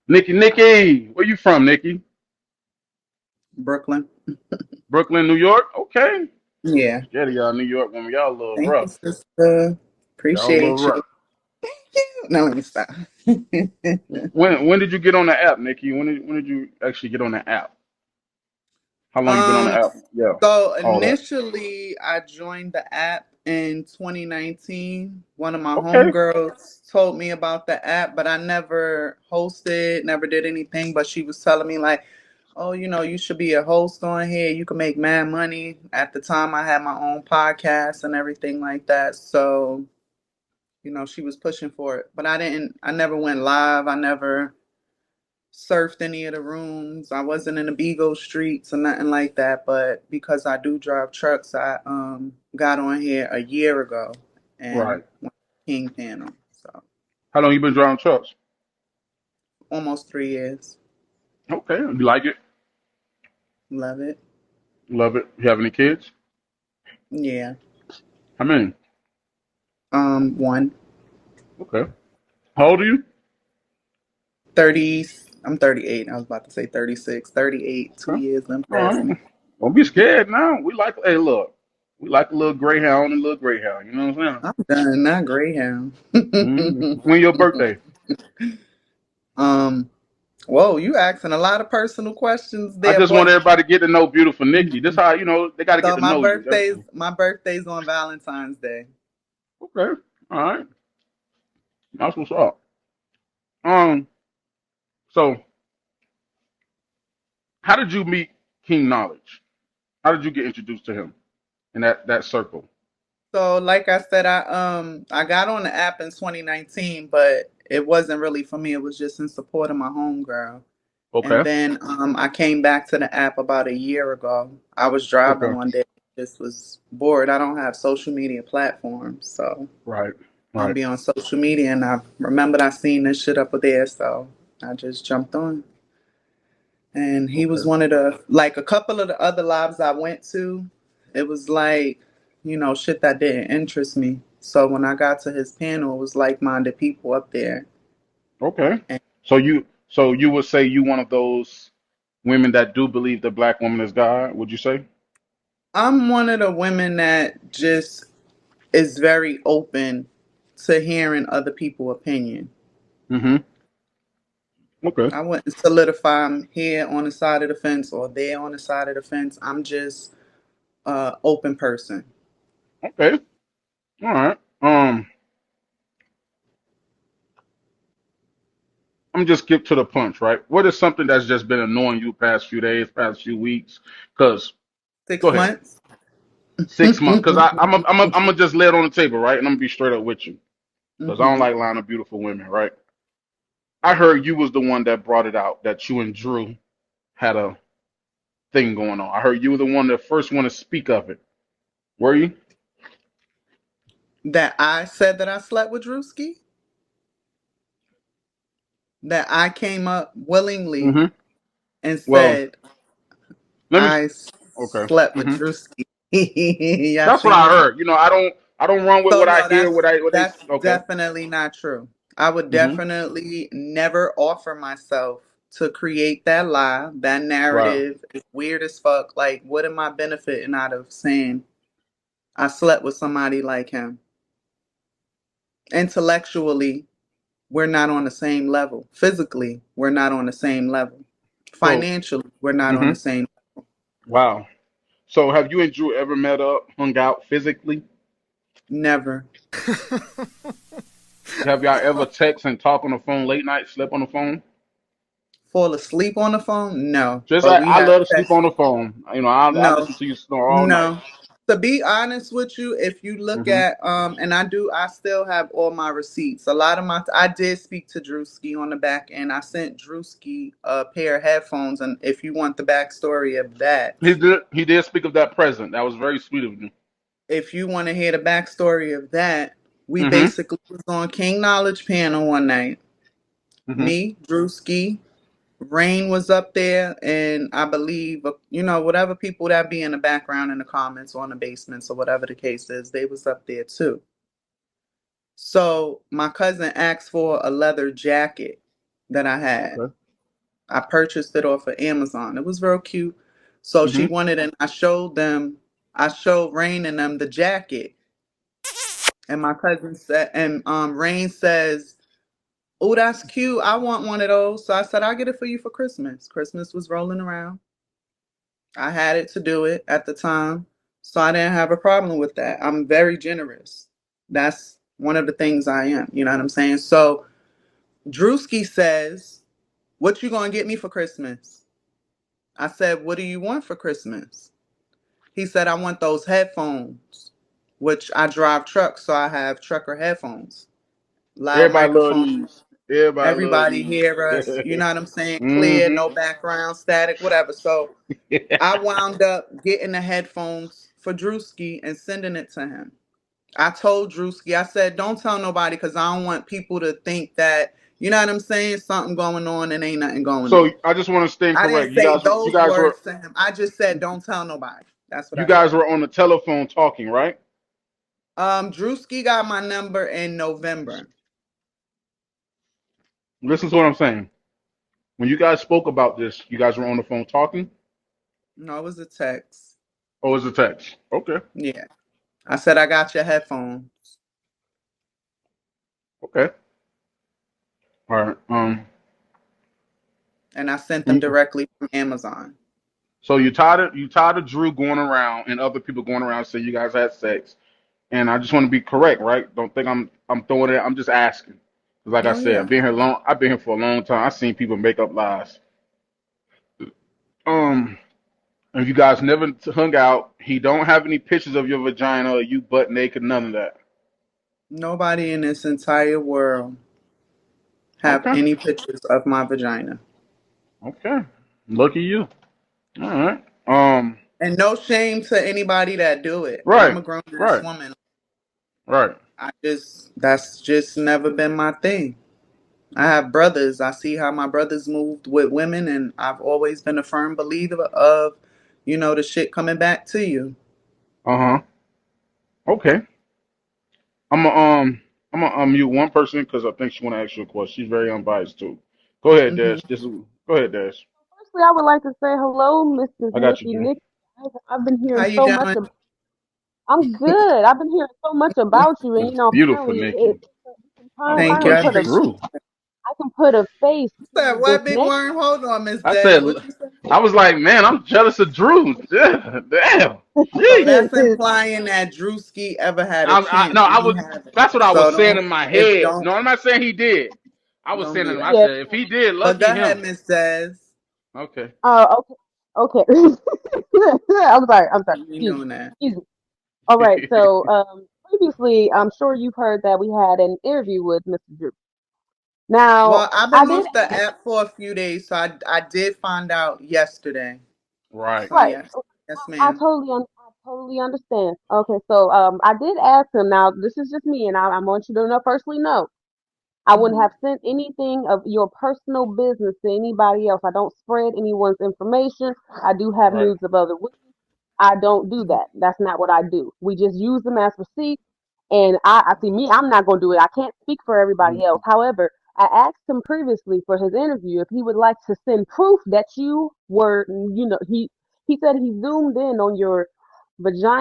Nikki, where you from, Nikki? Brooklyn. Brooklyn, New York? Okay. Yeah. Scared of y'all New York women. Y'all a little Thank you, rough. sister. Y'all a little Appreciate you. rough. Now let me stop. When did you get on the app, Nikki? When did you actually get on the app? How long you been on the um, app? Yeah, so all that. initially I joined the app in 2019. One of my Okay. homegirls told me about the app, but I never hosted, never did anything. But she was telling me like, oh, you should be a host on here. You can make mad money. At the time I had my own podcast and everything like that. So she was pushing for it, but I never went live. I never surfed any of the rooms. I wasn't in the Beagle streets or nothing like that. But because I do drive trucks, I got on here a year ago and Right. went King Panel. So How long you been driving trucks? almost 3 years. Okay. You like it? Love it. Love it. You have any kids? Yeah. How many? One. Okay. How old are you? 30. I'm 38. I was about to say 36. 38. Two Okay. years. I'm All passing. right. Don't be scared now. We like, hey, look, we like a little greyhound and a little greyhound. You know what I'm I'm done. Not Greyhound. saying? When your birthday? um. Whoa, you asking a lot of personal questions I there, just want boy. everybody to get to know beautiful Nikki. This how they got to get So to my know you. birthday's my birthday's on Valentine's Day. Okay. All right. That's what's up. Um. So, how did you meet King Knowledge? How did you get introduced to him in that circle? So like I said, I got on the app in 2019, but it wasn't really for me. It was just in support of my homegirl. And Okay. then I came back to the app about a year ago. I was driving Okay. one day, just was bored. I don't have social media platforms, so Right. I don't Right. be on social media. And I remembered I seen this shit up there, so I just jumped on. And he was Okay. one of the, like, a couple of the other lives I went to. It was like, shit that didn't interest me. So when I got to his panel, it was like-minded people up there. Okay. And So you would say you one of those women that do believe the black woman is God? Would you say? I'm one of the women that just is very open to hearing other people's opinion. Mm-hmm. Okay. I wouldn't solidify I'm here on the side of the fence or there on the side of the fence. I'm just open person. Okay. All right. I'm just skip to the punch, right? What is something that's just been annoying you past few days, past few weeks? Cause go Six ahead. months. 6 months. Cause I'm gonna just lay it on the table, right? And I'm gonna be straight up with you. Cause I don't Hmm. like lying to beautiful women, right? I heard you was the one that brought it out that you and Drew had a thing going on. I heard you were the one, the first one to speak of it. Were you? That I said that I slept with Drewski, that I came up willingly Mm-hmm. and Well, said let me. I Okay. slept with Mm-hmm. Drewski. Y'all That's what seen I this? heard. I don't run with So what I no, hear. What they. that's Okay. definitely not true. I would Mm-hmm. definitely never offer myself to create that lie. That Right. narrative is weird as fuck. Like, what am I benefiting out of saying I slept with somebody like him? Intellectually, we're not on the same level. Physically, we're not on the same level. So. Financially, we're not on the Mm-hmm. same. Wow. So have you and Drew ever met up, hung out physically? Never. Have y'all ever text and talk on the phone late night, slept on the phone? Fall asleep on the phone? No. Just But like we I have love to sleep text. on the phone. I No. listen to you snore all night. No. To be honest with you, if you look Hmm. at and I still have all my receipts. A lot of my I did speak to Drewski on the back end. I sent Drewski a pair of headphones, and if you want the backstory of that, He did speak of that present. That was very sweet of you. if you want to hear the backstory of that, we Hmm. basically was on King Knowledge panel one night. Hmm. Me, Drewski, Rain was up there, and I believe whatever people that be in the background in the comments or in the basements or whatever the case is, they was up there too. So my cousin asked for a leather jacket that I had. Okay. I purchased it off of Amazon. It was real cute. So she Hmm. wanted, and I showed Rain and them the jacket. And my cousin said, and Rain says, "Oh, that's cute. I want one of those." So I said, "I'll get it for you for Christmas." Christmas was rolling around. I had it to do it at the time. So I didn't have a problem with that. I'm very generous. That's one of the things I am. You know what I'm saying? So Drewski says, "What you gonna get me for Christmas?" I said, "What do you want for Christmas?" He said, "I want those headphones," which I drive trucks, so I have trucker headphones, loud Everybody love microphone. these. Everybody love Everybody these. hear us. You know what I'm saying? Clear, Hmm. no background static, whatever. So I wound up getting the headphones for Drewski and sending it to him. I told Drewski, I said, "Don't tell nobody because I don't want people to think that, you know what I'm saying, something going on and ain't nothing going So on." I just want to stand I didn't correct. say You those guys were words to him. I just said, "Don't tell nobody." That's what you I guys said. were on the telephone talking, right? Drewski got my number in November. Listen to what I'm saying. When you guys spoke about this, you guys were on the phone talking, No, it was a text. or was it text? Okay. Yeah. I said, "I got your headphones." Okay. All right. And I sent them when directly from Amazon. So you tired of Drew going around and other people going around saying you guys had sex, and I just want to be correct, right? Don't think I'm throwing it. I'm just asking. 'Cause like I Oh, said, yeah. I've been here for a long time. I've seen people make up lies. Um, if you guys never hung out, he don't have any pictures of your vagina or you butt naked, none of that. Nobody in this entire world have Okay. any pictures of my vagina. Okay. Lucky you. All right. Um. And no shame to anybody that do it. I'm Right. a grown ass Right. woman. Right. That's just never been my thing. I have brothers. I see how my brothers moved with women, and I've always been a firm believer of, the shit coming back to you. Uh huh. Okay. I'm gonna I'm gonna unmute one person because I think she want to ask you a question. She's very unbiased too. Go ahead, Hmm. Dash. Go ahead, Dash. Firstly, I would like to say hello, Mrs. I got you, Nikki. Drew. Nikki, I've been How hearing you so much. doing? I'm good. I've been hearing so much about you, and It's beautiful, apparently, Nikki. I was Thank you. like, I she appreciate grew. it. I can put a face You said to this what, big name. worm? Hold on, Miss I Des. said, What you say? I was like, man, I'm jealous of Drew. Yeah, damn. So that's Jeez. implying that Drewski ever had a No, chance, and I he was. haven't. That's what I So was saying don't, in my if head. don't, No, I'm not saying he did. I was don't saying do in that. I Yeah. said if he did, But go lucky ahead, him. Miss Des. Okay. Okay. Okay. I'm sorry. I'm sorry. You doing that? Excuse me. All right. So, previously, I'm sure you've heard that we had an interview with Mr. Drew. Now, Well, I've I been did. off the app for a few days, so I did find out yesterday. Right. So Right. yes, yes, I ma'am. totally, I totally understand. Okay, so I did ask him. Now, this is just me, and I want you to know, personally, know I wouldn't Hmm. have sent anything of your personal business to anybody else. I don't spread anyone's information. I do have Right. nudes of other women. I don't do that. That's not what I do. We just use them as receipts. And I see me, I'm not going to do it. I can't speak for everybody else. However, I asked him previously for his interview if he would like to send proof that you were, he said he zoomed in on your vagina